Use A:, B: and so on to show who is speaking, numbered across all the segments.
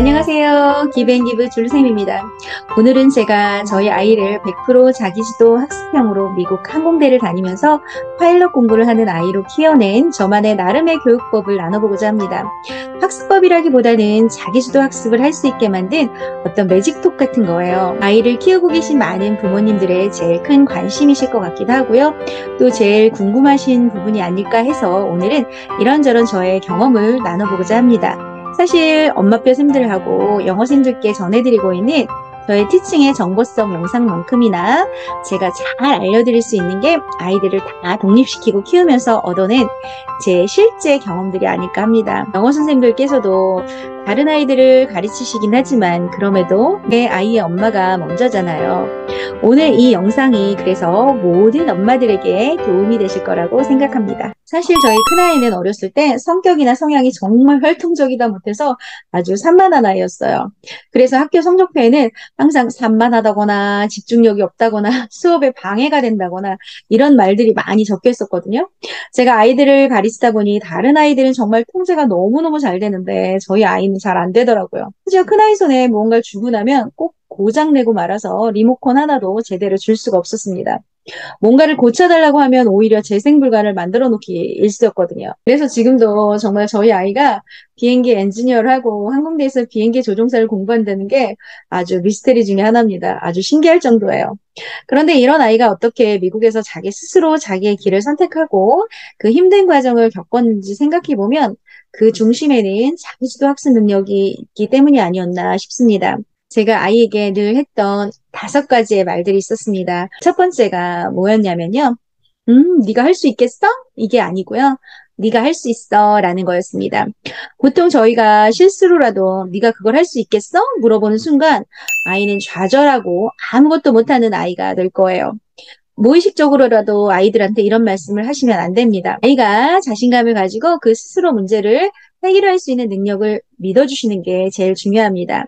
A: 안녕하세요. 기브앤기브 줄쌤입니다. 오늘은 제가 저희 아이를 100% 자기주도 학습형으로 미국 항공대를 다니면서 파일럿 공부를 하는 아이로 키워낸 저만의 나름의 교육법을 나눠보고자 합니다. 학습법이라기보다는 자기주도 학습을 할 수 있게 만든 어떤 매직톡 같은 거예요. 아이를 키우고 계신 많은 부모님들의 제일 큰 관심이실 것 같기도 하고요. 또 제일 궁금하신 부분이 아닐까 해서 오늘은 이런저런 저의 경험을 나눠보고자 합니다. 사실 엄마표 쌤들하고 영어쌤들께 전해드리고 있는 저의 티칭의 정보성 영상만큼이나 제가 잘 알려드릴 수 있는 게 아이들을 다 독립시키고 키우면서 얻어낸 제 실제 경험들이 아닐까 합니다. 영어 선생님들께서도 다른 아이들을 가르치시긴 하지만 그럼에도 내 아이의 엄마가 먼저잖아요. 오늘 이 영상이 그래서 모든 엄마들에게 도움이 되실 거라고 생각합니다. 사실 저희 큰아이는 어렸을 때 성격이나 성향이 정말 활동적이다 못해서 아주 산만한 아이였어요. 그래서 학교 성적표에는 항상 산만하다거나 집중력이 없다거나 수업에 방해가 된다거나 이런 말들이 많이 적혀 있었거든요. 제가 아이들을 가르치다 보니 다른 아이들은 정말 통제가 너무너무 잘 되는데 저희 아이는 잘 안 되더라고요. 심지어 큰아이 손에 무언가를 주고 나면 꼭 고장내고 말아서 리모컨 하나도 제대로 줄 수가 없었습니다. 뭔가를 고쳐달라고 하면 오히려 재생불가를 만들어 놓기 일쑤였거든요. 그래서 지금도 정말 저희 아이가 비행기 엔지니어를 하고 항공대에서 비행기 조종사를 공부한다는 게 아주 미스테리 중에 하나입니다. 아주 신기할 정도예요. 그런데 이런 아이가 어떻게 미국에서 자기 스스로 자기의 길을 선택하고 그 힘든 과정을 겪었는지 생각해 보면 그 중심에는 자기주도 학습 능력이 있기 때문이 아니었나 싶습니다. 제가 아이에게 늘 했던 5가지의 말들이 있었습니다. 첫 번째가 뭐였냐면요. 네가 할 수 있겠어? 이게 아니고요. 네가 할 수 있어 라는 거였습니다. 보통 저희가 실수로라도 네가 그걸 할 수 있겠어? 물어보는 순간 아이는 좌절하고 아무것도 못하는 아이가 될 거예요. 무의식적으로라도 아이들한테 이런 말씀을 하시면 안 됩니다. 아이가 자신감을 가지고 그 스스로 문제를 해결할 수 있는 능력을 믿어주시는 게 제일 중요합니다.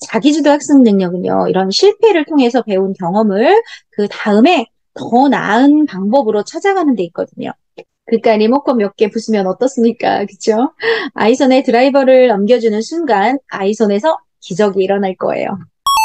A: 자기주도 학습 능력은요, 이런 실패를 통해서 배운 경험을 그 다음에 더 나은 방법으로 찾아가는 데 있거든요. 그러니까 리모컨 몇 개 부수면 어떻습니까? 그쵸? 아이 손에 드라이버를 넘겨주는 순간 아이 손에서 기적이 일어날 거예요.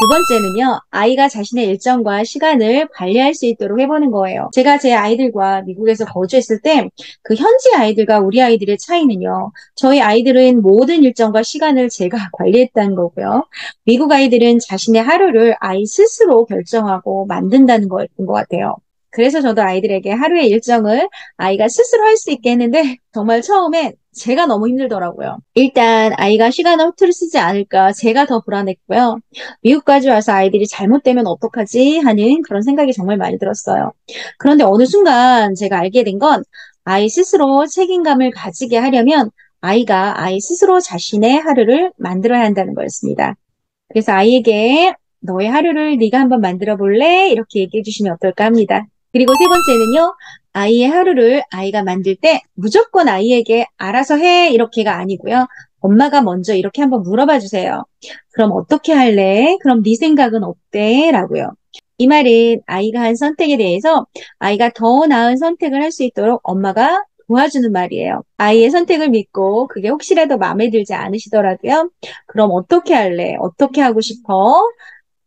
A: 두 번째는요, 아이가 자신의 일정과 시간을 관리할 수 있도록 해보는 거예요. 제가 제 아이들과 미국에서 거주했을 때 그 현지 아이들과 우리 아이들의 차이는요, 저희 아이들은 모든 일정과 시간을 제가 관리했다는 거고요. 미국 아이들은 자신의 하루를 아이 스스로 결정하고 만든다는 거였던 것 같아요. 그래서 저도 아이들에게 하루의 일정을 아이가 스스로 할 수 있게 했는데 정말 처음엔 제가 너무 힘들더라고요. 일단 아이가 시간을 허투루 쓰지 않을까 제가 더 불안했고요. 미국까지 와서 아이들이 잘못되면 어떡하지 하는 그런 생각이 정말 많이 들었어요. 그런데 어느 순간 제가 알게 된 건 아이 스스로 책임감을 가지게 하려면 아이가 아이 스스로 자신의 하루를 만들어야 한다는 거였습니다. 그래서 아이에게 너의 하루를 네가 한번 만들어 볼래? 이렇게 얘기해 주시면 어떨까 합니다. 그리고 세 번째는요. 아이의 하루를 아이가 만들 때 무조건 아이에게 알아서 해 이렇게가 아니고요. 엄마가 먼저 이렇게 한번 물어봐 주세요. 그럼 어떻게 할래? 그럼 네 생각은 어때? 라고요. 이 말은 아이가 한 선택에 대해서 아이가 더 나은 선택을 할 수 있도록 엄마가 도와주는 말이에요. 아이의 선택을 믿고 그게 혹시라도 마음에 들지 않으시더라도요. 그럼 어떻게 할래? 어떻게 하고 싶어?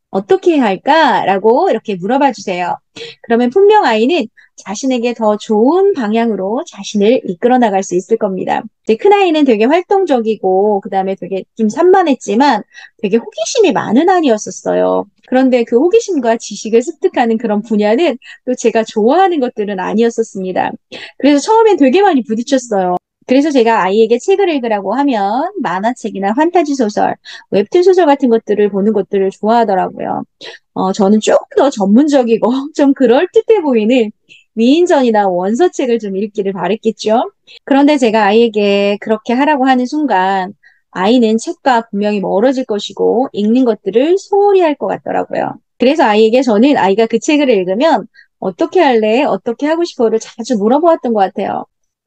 A: 어떻게 해야 할까? 라고 이렇게 물어봐 주세요. 그러면 분명 아이는 자신에게 더 좋은 방향으로 자신을 이끌어 나갈 수 있을 겁니다. 이제 큰아이는 되게 활동적이고 그다음에 되게 좀 산만했지만 되게 호기심이 많은 아이였었어요. 그런데 그 호기심과 지식을 습득하는 그런 분야는 또 제가 좋아하는 것들은 아니었었습니다. 그래서 처음엔 되게 많이 부딪혔어요. 그래서 제가 아이에게 책을 읽으라고 하면 만화책이나 판타지 소설, 웹툰 소설 같은 것들을 보는 것들을 좋아하더라고요. 저는 조금 더 전문적이고 좀 그럴듯해 보이는 위인전이나 원서책을 좀 읽기를 바랬겠죠. 그런데 제가 아이에게 그렇게 하라고 하는 순간 아이는 책과 분명히 멀어질 것이고 읽는 것들을 소홀히 할 것 같더라고요. 그래서 아이에게 저는 아이가 그 책을 읽으면 어떻게 할래? 어떻게 하고 싶어를 자주 물어보았던 것 같아요.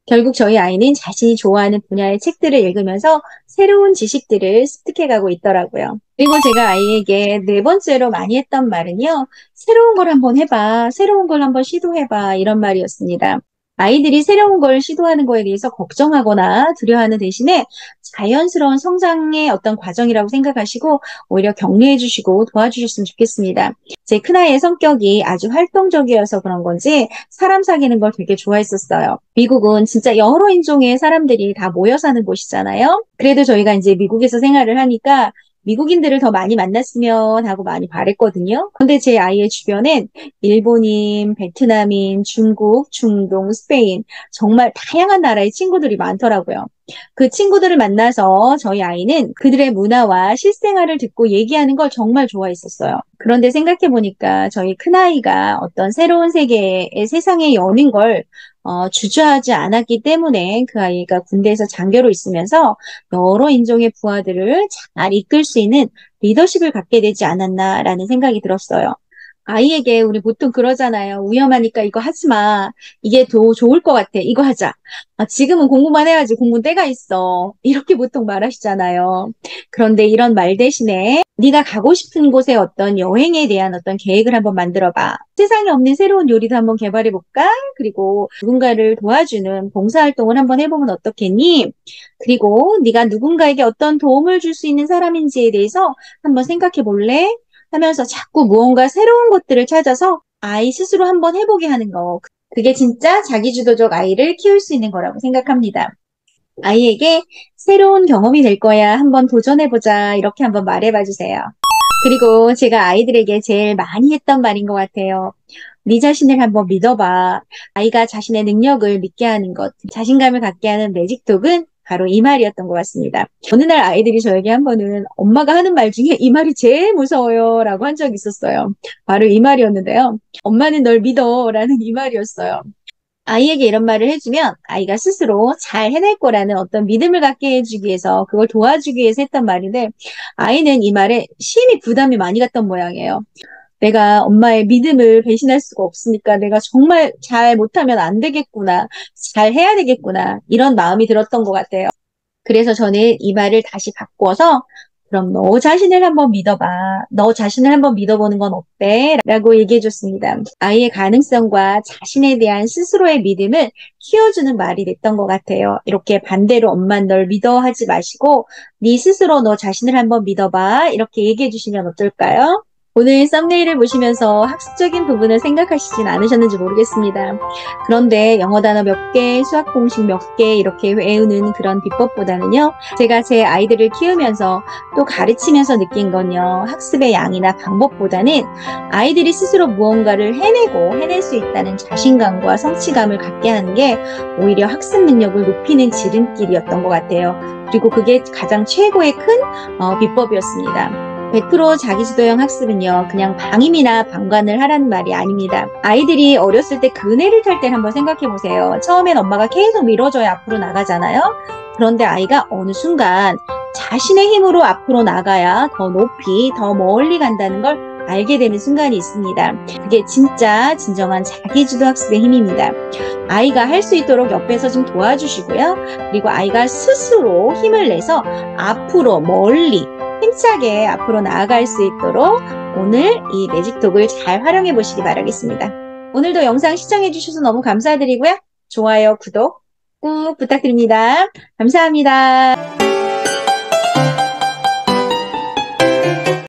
A: 결국 저희 아이는 자신이 좋아하는 분야의 책들을 읽으면서 새로운 지식들을 습득해가고 있더라고요. 그리고 제가 아이에게 네 번째로 많이 했던 말은요. 새로운 걸 한번 해봐. 새로운 걸 한번 시도해봐. 이런 말이었습니다. 아이들이 새로운 걸 시도하는 거에 대해서 걱정하거나 두려워하는 대신에 자연스러운 성장의 어떤 과정이라고 생각하시고 오히려 격려해 주시고 도와주셨으면 좋겠습니다. 제 큰아이의 성격이 아주 활동적이어서 그런 건지 사람 사귀는 걸 되게 좋아했었어요. 미국은 진짜 여러 인종의 사람들이 다 모여 사는 곳이잖아요. 그래도 저희가 이제 미국에서 생활을 하니까 미국인들을 더 많이 만났으면 하고 많이 바랬거든요. 근데 제 아이의 주변엔 일본인, 베트남인, 중국, 중동, 스페인 정말 다양한 나라의 친구들이 많더라고요. 그 친구들을 만나서 저희 아이는 그들의 문화와 실생활을 듣고 얘기하는 걸 정말 좋아했었어요. 그런데 생각해 보니까 저희 큰아이가 어떤 새로운 세계의 세상에 여는 걸 주저하지 않았기 때문에 그 아이가 군대에서 장교로 있으면서 여러 인종의 부하들을 잘 이끌 수 있는 리더십을 갖게 되지 않았나라는 생각이 들었어요. 아이에게 우리 보통 그러잖아요. 위험하니까 이거 하지 마. 이게 더 좋을 것 같아. 이거 하자. 지금은 공부만 해야지. 공부는 때가 있어. 이렇게 보통 말하시잖아요. 그런데 이런 말 대신에 네가 가고 싶은 곳의 어떤 여행에 대한 어떤 계획을 한번 만들어 봐. 세상에 없는 새로운 요리도 한번 개발해 볼까? 그리고 누군가를 도와주는 봉사활동을 한번 해보면 어떻겠니? 그리고 네가 누군가에게 어떤 도움을 줄 수 있는 사람인지에 대해서 한번 생각해 볼래? 하면서 자꾸 무언가 새로운 것들을 찾아서 아이 스스로 한번 해보게 하는 거. 그게 진짜 자기주도적 아이를 키울 수 있는 거라고 생각합니다. 아이에게 새로운 경험이 될 거야. 한번 도전해보자. 이렇게 한번 말해봐 주세요. 그리고 제가 아이들에게 제일 많이 했던 말인 것 같아요. 네 자신을 한번 믿어봐. 아이가 자신의 능력을 믿게 하는 것, 자신감을 갖게 하는 매직톡은 바로 이 말이었던 것 같습니다. 어느 날 아이들이 저에게 한 번은 엄마가 하는 말 중에 이 말이 제일 무서워요 라고 한 적이 있었어요. 바로 이 말이었는데요. 엄마는 널 믿어 라는 이 말이었어요. 아이에게 이런 말을 해주면 아이가 스스로 잘 해낼 거라는 어떤 믿음을 갖게 해주기 위해서 그걸 도와주기 위해서 했던 말인데 아이는 이 말에 심히 부담이 많이 갔던 모양이에요. 내가 엄마의 믿음을 배신할 수가 없으니까 내가 정말 잘 못하면 안 되겠구나. 잘 해야 되겠구나. 이런 마음이 들었던 것 같아요. 그래서 저는 이 말을 다시 바꿔서 그럼 너 자신을 한번 믿어봐. 너 자신을 한번 믿어보는 건 어때? 라고 얘기해 줬습니다. 아이의 가능성과 자신에 대한 스스로의 믿음을 키워주는 말이 됐던 것 같아요. 이렇게 반대로 엄마 널 믿어 하지 마시고 네 스스로 너 자신을 한번 믿어봐. 이렇게 얘기해 주시면 어떨까요? 오늘 썸네일을 보시면서 학습적인 부분을 생각하시진 않으셨는지 모르겠습니다. 그런데 영어 단어 몇 개, 수학 공식 몇 개 이렇게 외우는 그런 비법보다는요. 제가 제 아이들을 키우면서 또 가르치면서 느낀 건요. 학습의 양이나 방법보다는 아이들이 스스로 무언가를 해낼 수 있다는 자신감과 성취감을 갖게 하는 게 오히려 학습 능력을 높이는 지름길이었던 것 같아요. 그리고 그게 가장 최고의 큰 비법이었습니다. 100% 자기주도형 학습은요, 그냥 방임이나 방관을 하라는 말이 아닙니다. 아이들이 어렸을 때 그네를 탈 때를 한번 생각해 보세요. 처음엔 엄마가 계속 밀어줘야 앞으로 나가잖아요. 그런데 아이가 어느 순간 자신의 힘으로 앞으로 나가야 더 높이, 더 멀리 간다는 걸 알게 되는 순간이 있습니다. 그게 진짜 진정한 자기주도 학습의 힘입니다. 아이가 할 수 있도록 옆에서 좀 도와주시고요. 그리고 아이가 스스로 힘을 내서 앞으로 멀리 힘차게 앞으로 나아갈 수 있도록 오늘 이 매직톡을 잘 활용해 보시기 바라겠습니다. 오늘도 영상 시청해 주셔서 너무 감사드리고요. 좋아요, 구독 꾹 부탁드립니다. 감사합니다.